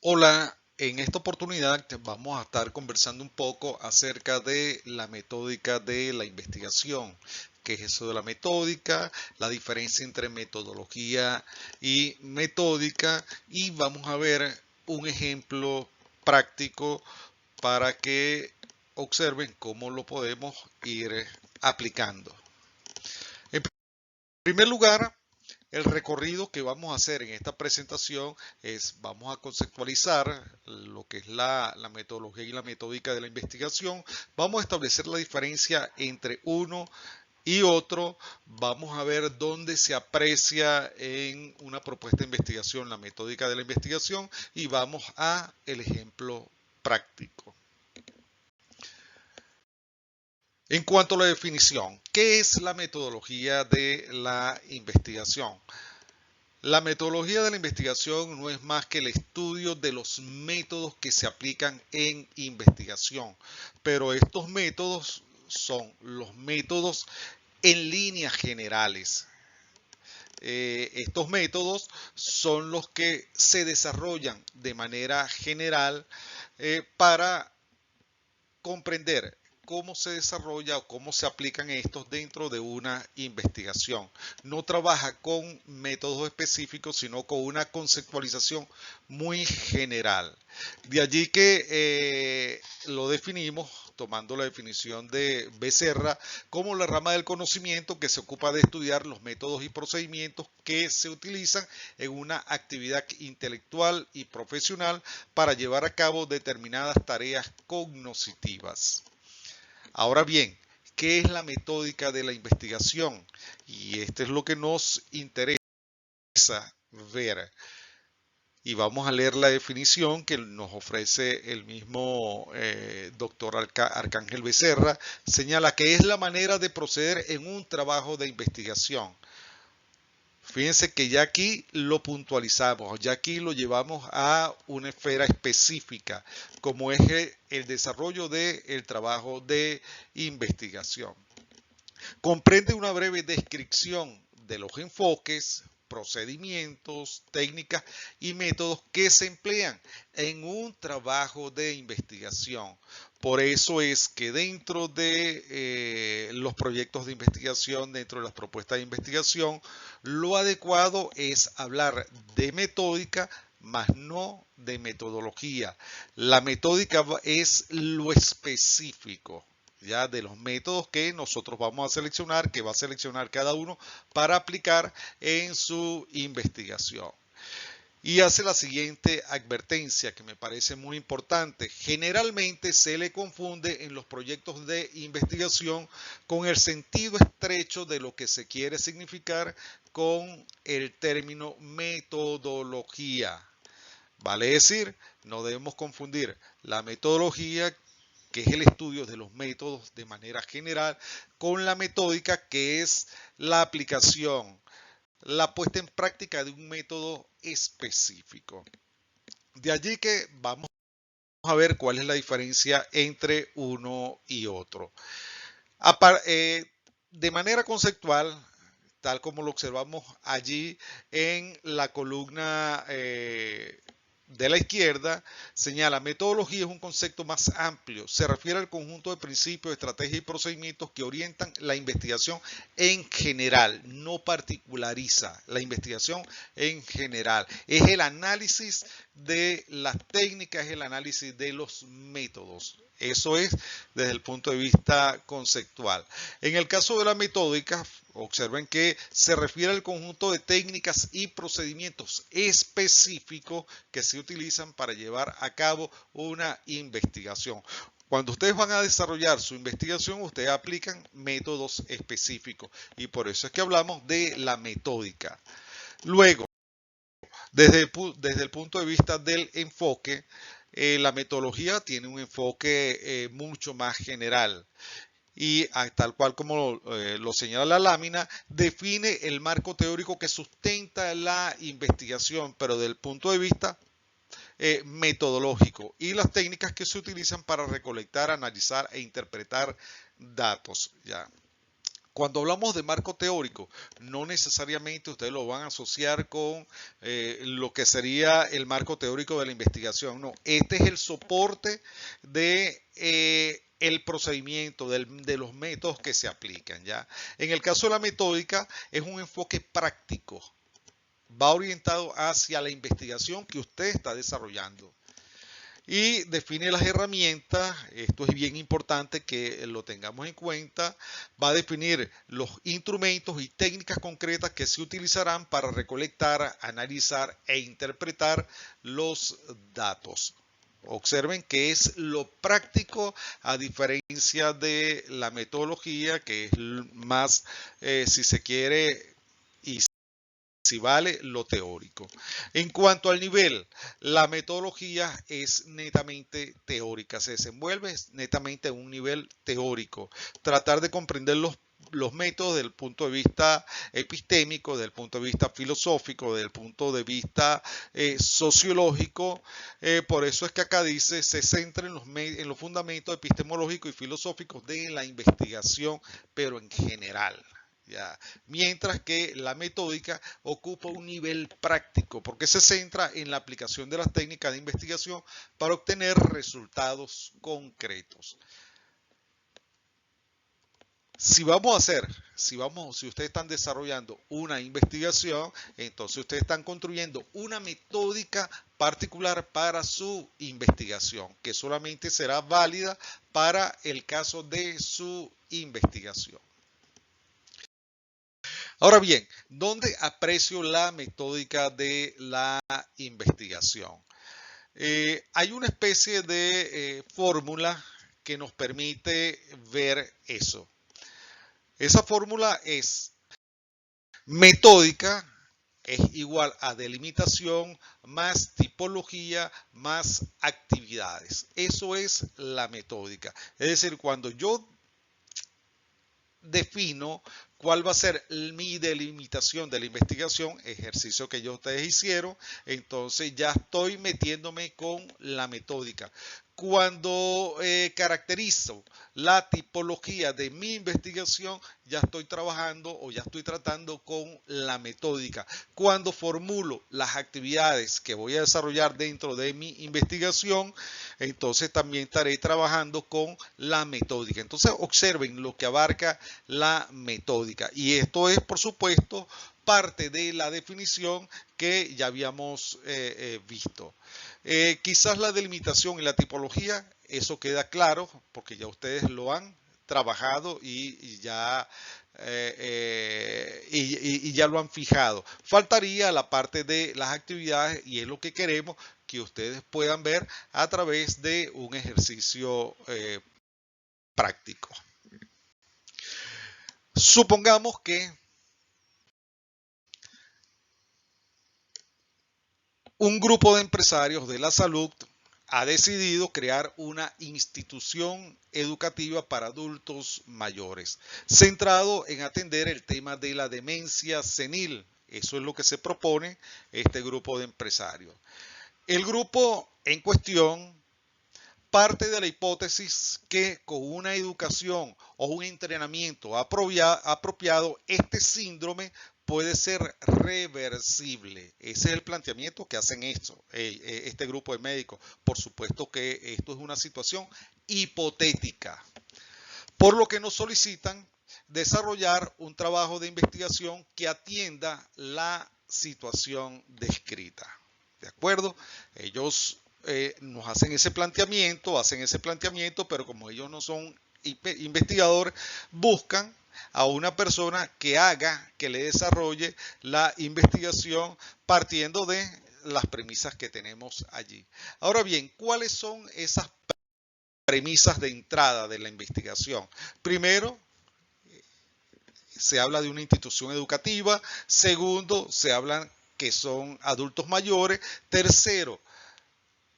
Hola, en esta oportunidad vamos a estar conversando un poco acerca de la metódica de la investigación. ¿Qué es eso de la metódica? La diferencia entre metodología y metódica. Y vamos a ver un ejemplo práctico para que observen cómo lo podemos ir aplicando. En primer lugar, el recorrido que vamos a hacer en esta presentación es, vamos a conceptualizar lo que es la metodología y la metódica de la investigación, vamos a establecer la diferencia entre uno y otro, vamos a ver dónde se aprecia en una propuesta de investigación la metódica de la investigación y vamos a el ejemplo práctico. En cuanto a la definición, ¿qué es la metodología de la investigación? La metodología de la investigación no es más que el estudio de los métodos que se aplican en investigación, pero estos métodos son los métodos en líneas generales. Estos métodos son los que se desarrollan de manera general para comprender cómo se desarrolla o cómo se aplican estos dentro de una investigación. No trabaja con métodos específicos, sino con una conceptualización muy general. De allí que lo definimos tomando la definición de Becerra como la rama del conocimiento que se ocupa de estudiar los métodos y procedimientos que se utilizan en una actividad intelectual y profesional para llevar a cabo determinadas tareas cognitivas. Ahora bien, ¿qué es la metódica de la investigación? Y esto es lo que nos interesa ver. Y vamos a leer la definición que nos ofrece el mismo doctor Arcángel Becerra. Señala que es la manera de proceder en un trabajo de investigación. Fíjense que ya aquí lo puntualizamos, ya aquí lo llevamos a una esfera específica, como es el desarrollo del trabajo de investigación. Comprende una breve descripción de los enfoques, procedimientos, técnicas y métodos que se emplean en un trabajo de investigación. Por eso es que dentro de los proyectos de investigación, dentro de las propuestas de investigación, lo adecuado es hablar de metódica, más no de metodología. La metódica es lo específico, ya de los métodos que nosotros vamos a seleccionar, que va a seleccionar cada uno para aplicar en su investigación. Y hace la siguiente advertencia que me parece muy importante. Generalmente se le confunde en los proyectos de investigación con el sentido estrecho de lo que se quiere significar con el término metodología. Vale decir, no debemos confundir la metodología, que es el estudio de los métodos de manera general, con la metódica, que es la aplicación, la puesta en práctica de un método específico. De allí que vamos a ver cuál es la diferencia entre uno y otro. De manera conceptual, tal como lo observamos allí en la columna de la izquierda, señala, metodología es un concepto más amplio. Se refiere al conjunto de principios, estrategias y procedimientos que orientan la investigación en general. No particulariza la investigación en general. Es el análisis de las técnicas, es el análisis de los métodos. Eso es desde el punto de vista conceptual. En el caso de la metódica, observen que se refiere al conjunto de técnicas y procedimientos específicos que se utilizan para llevar a cabo una investigación. Cuando ustedes van a desarrollar su investigación, ustedes aplican métodos específicos y por eso es que hablamos de la metódica. Luego, desde el punto de vista del enfoque, la metodología tiene un enfoque mucho más general y tal cual como lo señala la lámina, define el marco teórico que sustenta la investigación, pero desde el punto de vista metodológico y las técnicas que se utilizan para recolectar, analizar e interpretar datos. Ya. Cuando hablamos de marco teórico, no necesariamente ustedes lo van a asociar con lo que sería el marco teórico de la investigación. No, este es el soporte de el procedimiento, de los métodos que se aplican, ¿ya? En el caso de la metódica, es un enfoque práctico. Va orientado hacia la investigación que usted está desarrollando. Y define las herramientas, esto es bien importante que lo tengamos en cuenta, va a definir los instrumentos y técnicas concretas que se utilizarán para recolectar, analizar e interpretar los datos. Observen que es lo práctico a diferencia de la metodología, que es más, si se quiere, y si vale lo teórico. En cuanto al nivel, la metodología es netamente teórica, se desenvuelve netamente en un nivel teórico. Tratar de comprender los métodos desde el punto de vista epistémico, desde el punto de vista filosófico, desde el punto de vista sociológico. Por eso es que acá dice, se centra en los fundamentos epistemológicos y filosóficos de la investigación, pero en general. Ya. Mientras que la metódica ocupa un nivel práctico porque se centra en la aplicación de las técnicas de investigación para obtener resultados concretos. Si ustedes están desarrollando una investigación, entonces ustedes están construyendo una metódica particular para su investigación, que solamente será válida para el caso de su investigación. Ahora bien, ¿dónde aprecio la metódica de la investigación? Hay una especie de fórmula que nos permite ver eso. Esa fórmula es metódica es igual a delimitación más tipología más actividades. Eso es la metódica. Es decir, cuando yo defino cuál va a ser mi delimitación de la investigación, ejercicio que ya ustedes hicieron, entonces ya estoy metiéndome con la metódica. Cuando caracterizo la tipología de mi investigación, ya estoy trabajando o ya estoy tratando con la metódica. Cuando formulo las actividades que voy a desarrollar dentro de mi investigación, entonces también estaré trabajando con la metódica. Entonces observen lo que abarca la metódica. Y esto es, por supuesto, parte de la definición que ya habíamos visto. Quizás la delimitación y la tipología, eso queda claro porque ya ustedes lo han trabajado y ya y ya lo han fijado. Faltaría la parte de las actividades y es lo que queremos que ustedes puedan ver a través de un ejercicio práctico. Supongamos que un grupo de empresarios de la salud ha decidido crear una institución educativa para adultos mayores, centrado en atender el tema de la demencia senil. Eso es lo que se propone este grupo de empresarios. El grupo en cuestión parte de la hipótesis que con una educación o un entrenamiento apropiado, este síndrome puede ser reversible. Ese es el planteamiento que hacen este grupo de médicos. Por supuesto que esto es una situación hipotética, por lo que nos solicitan desarrollar un trabajo de investigación que atienda la situación descrita. ¿De acuerdo? Ellos nos hacen ese planteamiento, pero como ellos no son investigadores, buscan a una persona que le desarrolle la investigación partiendo de las premisas que tenemos allí. Ahora bien, ¿cuáles son esas premisas de entrada de la investigación? Primero, se habla de una institución educativa. Segundo, se habla que son adultos mayores. Tercero,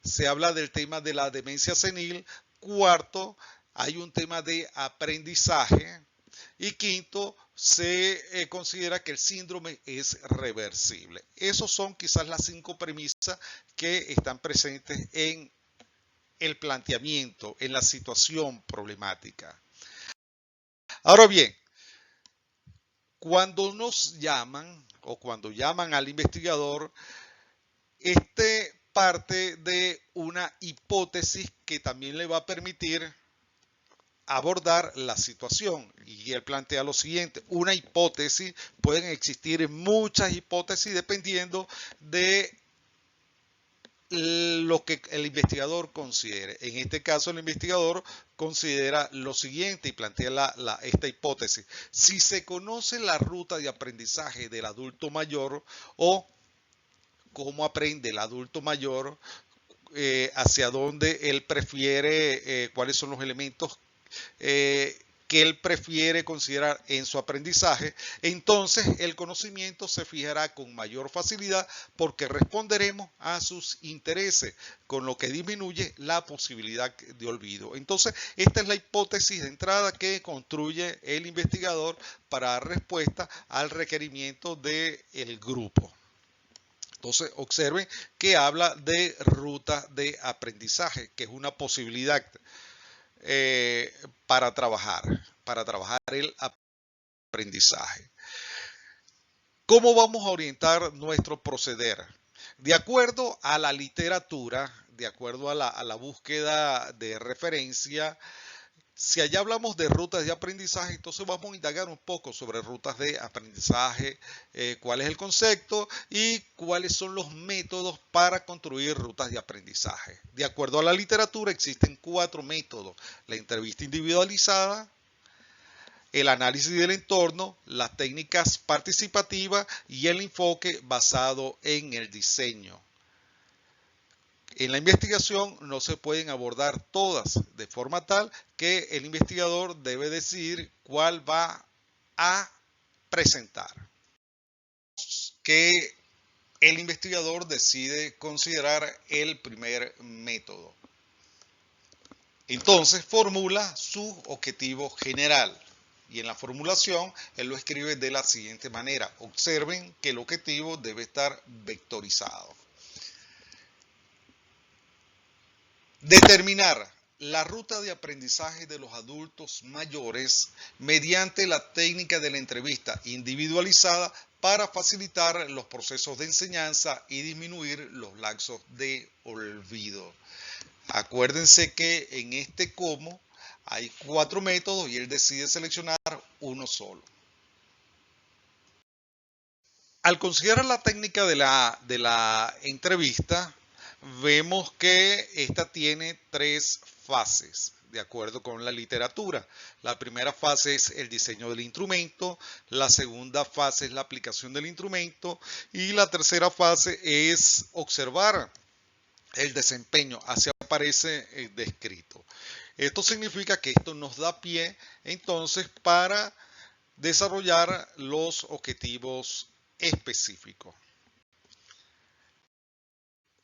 se habla del tema de la demencia senil. Cuarto, hay un tema de aprendizaje. Y quinto, se considera que el síndrome es reversible. Esas son quizás las 5 premisas que están presentes en el planteamiento, en la situación problemática. Ahora bien, Cuando nos llaman o cuando llaman al investigador, parte de una hipótesis que también le va a permitir abordar la situación. Y él plantea lo siguiente: una hipótesis, pueden existir muchas hipótesis dependiendo de lo que el investigador considere. En este caso, el investigador considera lo siguiente y plantea esta hipótesis: si se conoce la ruta de aprendizaje del adulto mayor o cómo aprende el adulto mayor, hacia dónde él prefiere, cuáles son los elementos que él prefiere considerar en su aprendizaje, entonces el conocimiento se fijará con mayor facilidad porque responderemos a sus intereses, con lo que disminuye la posibilidad de olvido. Entonces, esta es la hipótesis de entrada que construye el investigador para dar respuesta al requerimiento del grupo. Entonces, observen que habla de ruta de aprendizaje, que es una posibilidad para trabajar el aprendizaje. ¿Cómo vamos a orientar nuestro proceder? De acuerdo a la literatura, de acuerdo a la búsqueda de referencia, si allá hablamos de rutas de aprendizaje, entonces vamos a indagar un poco sobre rutas de aprendizaje, cuál es el concepto y cuáles son los métodos para construir rutas de aprendizaje. De acuerdo a la literatura, existen 4 métodos: la entrevista individualizada, el análisis del entorno, las técnicas participativas y el enfoque basado en el diseño. En la investigación no se pueden abordar todas, de forma tal que el investigador debe decidir cuál va a presentar. Que el investigador decide considerar el primer método. Entonces formula su objetivo general. Y en la formulación él lo escribe de la siguiente manera. Observen que el objetivo debe estar vectorizado. Determinar la ruta de aprendizaje de los adultos mayores mediante la técnica de la entrevista individualizada para facilitar los procesos de enseñanza y disminuir los lapsos de olvido. Acuérdense que en este cómo hay 4 métodos y él decide seleccionar uno solo. Al considerar la técnica de la entrevista, vemos que esta tiene 3 fases, de acuerdo con la literatura. La primera fase es el diseño del instrumento, la segunda fase es la aplicación del instrumento y la tercera fase es observar el desempeño. Así aparece descrito. Esto significa que esto nos da pie entonces para desarrollar los objetivos específicos.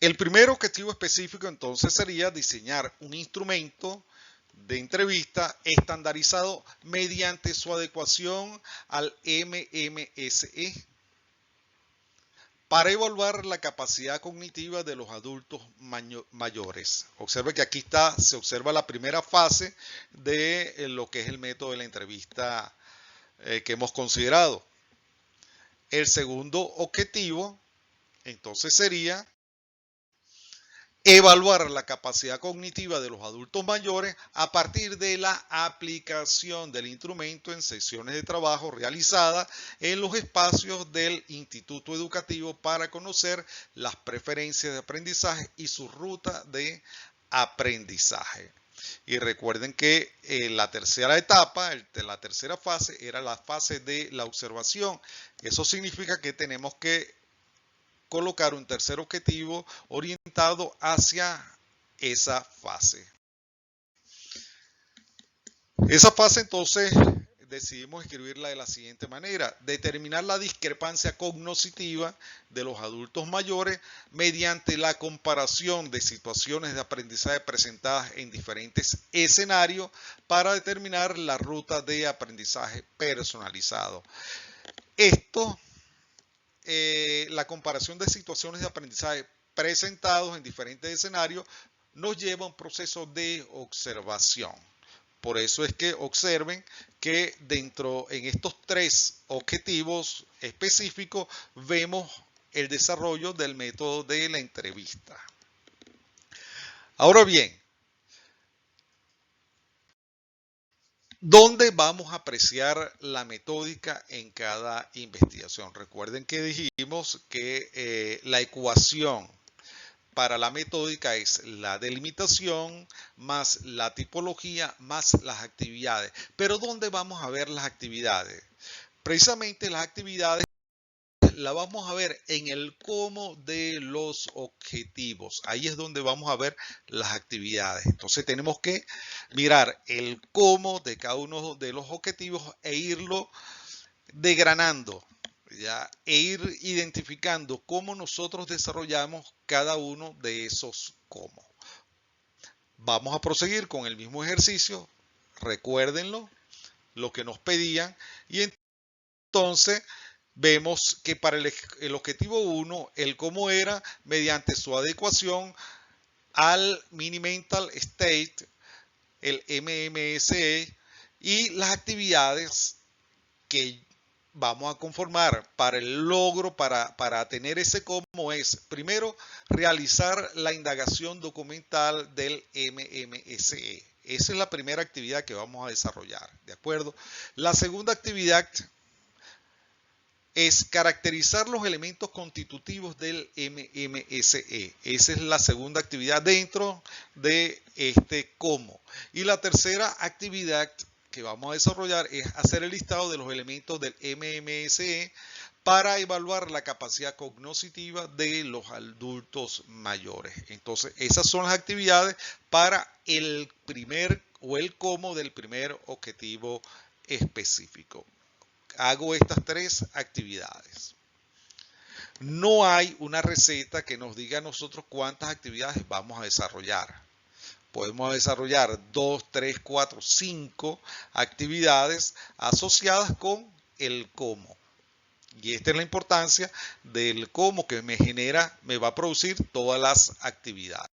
El primer objetivo específico entonces sería diseñar un instrumento de entrevista estandarizado mediante su adecuación al MMSE para evaluar la capacidad cognitiva de los adultos mayores. Observe que aquí se observa la primera fase de lo que es el método de la entrevista que hemos considerado. El segundo objetivo entonces sería evaluar la capacidad cognitiva de los adultos mayores a partir de la aplicación del instrumento en sesiones de trabajo realizadas en los espacios del instituto educativo para conocer las preferencias de aprendizaje y su ruta de aprendizaje. Y recuerden que la tercera etapa, la tercera fase, era la fase de la observación. Eso significa que tenemos que colocar un tercer objetivo orientado hacia esa fase. Esa fase entonces decidimos escribirla de la siguiente manera: determinar la discrepancia cognitiva de los adultos mayores mediante la comparación de situaciones de aprendizaje presentadas en diferentes escenarios para determinar la ruta de aprendizaje personalizado. La comparación de situaciones de aprendizaje presentados en diferentes escenarios nos lleva a un proceso de observación. Por eso es que observen que en estos 3 objetivos específicos vemos el desarrollo del método de la entrevista. Ahora bien, ¿dónde vamos a apreciar la metódica en cada investigación? Recuerden que dijimos que la ecuación para la metódica es la delimitación más la tipología más las actividades. Pero ¿dónde vamos a ver las actividades? Precisamente las actividades la vamos a ver en el cómo de los objetivos. Ahí es donde vamos a ver las actividades. Entonces tenemos que mirar el cómo de cada uno de los objetivos e irlo degranando, ¿ya? E ir identificando cómo nosotros desarrollamos cada uno de esos cómo. Vamos a proseguir con el mismo ejercicio. Recuérdenlo, lo que nos pedían. Y entonces vemos que para el objetivo 1, el cómo era mediante su adecuación al Mini-Mental State, el MMSE, y las actividades que vamos a conformar para el logro, para tener ese cómo es, primero, realizar la indagación documental del MMSE. Esa es la primera actividad que vamos a desarrollar, ¿de acuerdo? La segunda actividad es caracterizar los elementos constitutivos del MMSE. Esa es la segunda actividad dentro de este cómo. Y la tercera actividad que vamos a desarrollar es hacer el listado de los elementos del MMSE para evaluar la capacidad cognitiva de los adultos mayores. Entonces, esas son las actividades para el primer o el cómo del primer objetivo específico. Hago estas 3 actividades. No hay una receta que nos diga a nosotros cuántas actividades vamos a desarrollar. Podemos desarrollar 2, 3, 4, 5 actividades asociadas con el cómo. Y esta es la importancia del cómo que me va a producir todas las actividades.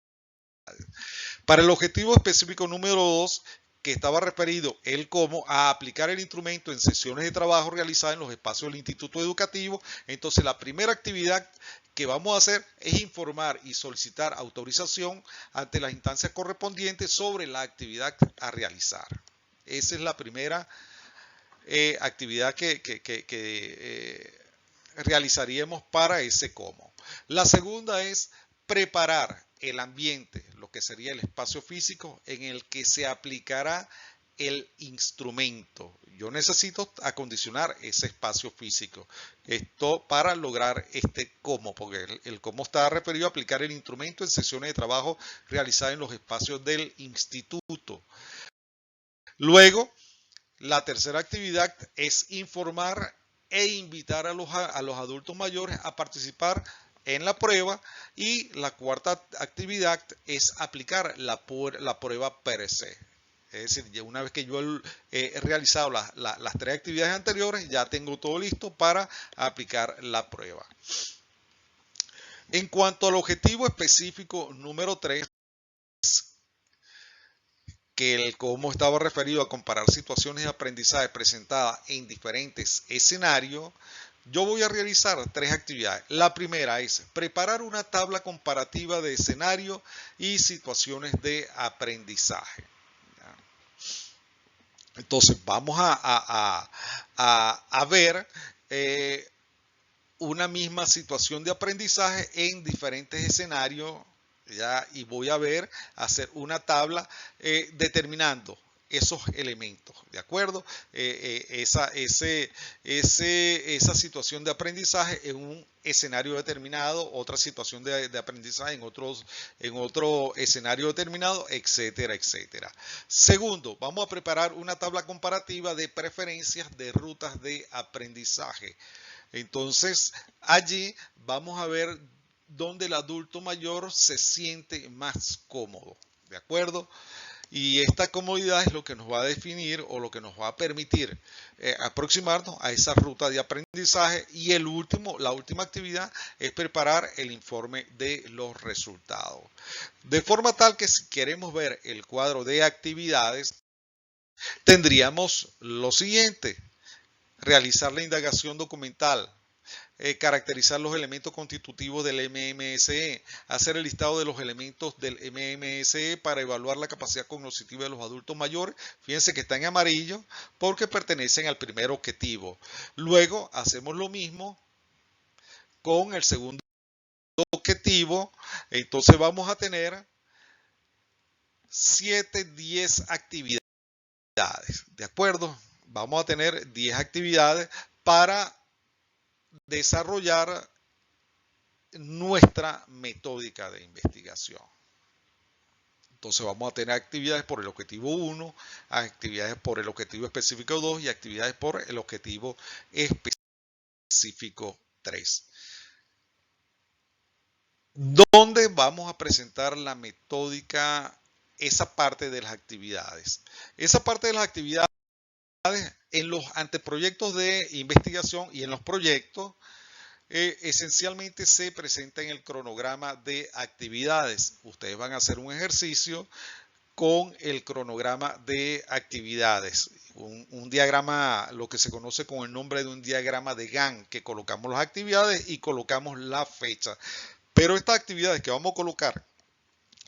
Para el objetivo específico número 2, que estaba referido el cómo a aplicar el instrumento en sesiones de trabajo realizadas en los espacios del Instituto Educativo. Entonces, la primera actividad que vamos a hacer es informar y solicitar autorización ante las instancias correspondientes sobre la actividad a realizar. Esa es la primera actividad que realizaríamos para ese cómo. La segunda es preparar el ambiente, lo que sería el espacio físico en el que se aplicará el instrumento. Yo necesito acondicionar ese espacio físico. Esto para lograr este cómo, porque el cómo está referido a aplicar el instrumento en sesiones de trabajo realizadas en los espacios del instituto. Luego, la tercera actividad es informar e invitar a los adultos mayores a participar en la prueba, y la cuarta actividad es aplicar la prueba per se. Es decir, una vez que yo he realizado las 3 actividades anteriores, ya tengo todo listo para aplicar la prueba. En cuanto al objetivo específico número 3, que el cómo estaba referido a comparar situaciones de aprendizaje presentadas en diferentes escenarios, yo voy a realizar 3 actividades. La primera es preparar una tabla comparativa de escenarios y situaciones de aprendizaje. Entonces vamos a ver una misma situación de aprendizaje en diferentes escenarios, ¿ya? Y voy a hacer una tabla determinando esos elementos, ¿de acuerdo? Esa situación de aprendizaje en un escenario determinado, otra situación de aprendizaje en otro escenario determinado, etcétera, etcétera. Segundo, vamos a preparar una tabla comparativa de preferencias de rutas de aprendizaje. Entonces, allí vamos a ver dónde el adulto mayor se siente más cómodo, ¿de acuerdo? Y esta comodidad es lo que nos va a definir o lo que nos va a permitir aproximarnos a esa ruta de aprendizaje. Y la última actividad es preparar el informe de los resultados. De forma tal que si queremos ver el cuadro de actividades, Tendríamos lo siguiente: realizar la indagación documental, caracterizar los elementos constitutivos del MMSE, hacer el listado de los elementos del MMSE para evaluar la capacidad cognitiva de los adultos mayores. Fíjense que está en amarillo porque pertenecen al primer objetivo. Luego hacemos lo mismo con el segundo objetivo. Entonces vamos a tener 7, 10 actividades. ¿De acuerdo? Vamos a tener 10 actividades para desarrollar nuestra metódica de investigación. Entonces vamos a tener actividades por el objetivo 1, actividades por el objetivo específico 2 y actividades por el objetivo específico 3. ¿Dónde vamos a presentar la metódica, esa parte de las actividades? Esa parte de las actividades en los anteproyectos de investigación y en los proyectos esencialmente se presenta en el cronograma de actividades. Ustedes van a hacer un ejercicio con el cronograma de actividades, un diagrama, lo que se conoce con el nombre de un diagrama de Gantt, que colocamos las actividades y colocamos la fecha. Pero estas actividades que vamos a colocar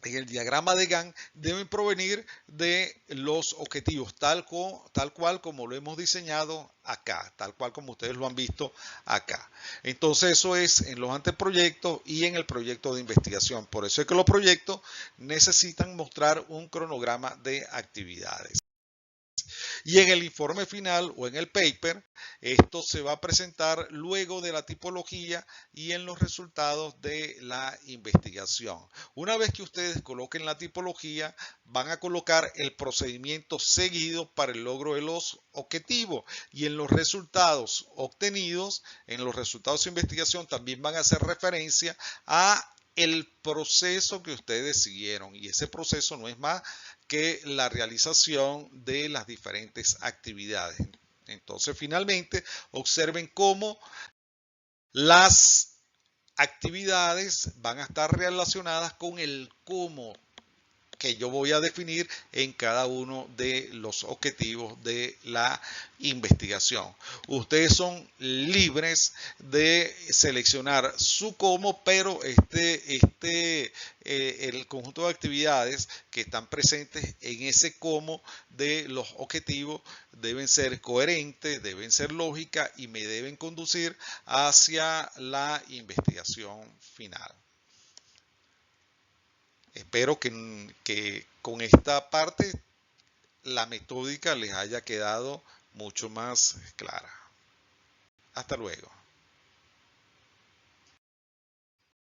en el diagrama de Gantt deben provenir de los objetivos, tal cual como lo hemos diseñado acá, tal cual como ustedes lo han visto acá. Entonces eso es en los anteproyectos y en el proyecto de investigación. Por eso es que los proyectos necesitan mostrar un cronograma de actividades. Y en el informe final o en el paper, esto se va a presentar luego de la tipología y en los resultados de la investigación. Una vez que ustedes coloquen la tipología, van a colocar el procedimiento seguido para el logro de los objetivos, y en los resultados obtenidos, en los resultados de investigación, también van a hacer referencia a el proceso que ustedes siguieron, y ese proceso no es más que la realización de las diferentes actividades. Entonces, finalmente, observen cómo las actividades van a estar relacionadas con el cómo que yo voy a definir en cada uno de los objetivos de la investigación. Ustedes son libres de seleccionar su cómo, pero el conjunto de actividades que están presentes en ese cómo de los objetivos deben ser coherentes, deben ser lógicas y me deben conducir hacia la investigación final. Espero que con esta parte la metódica les haya quedado mucho más clara. Hasta luego.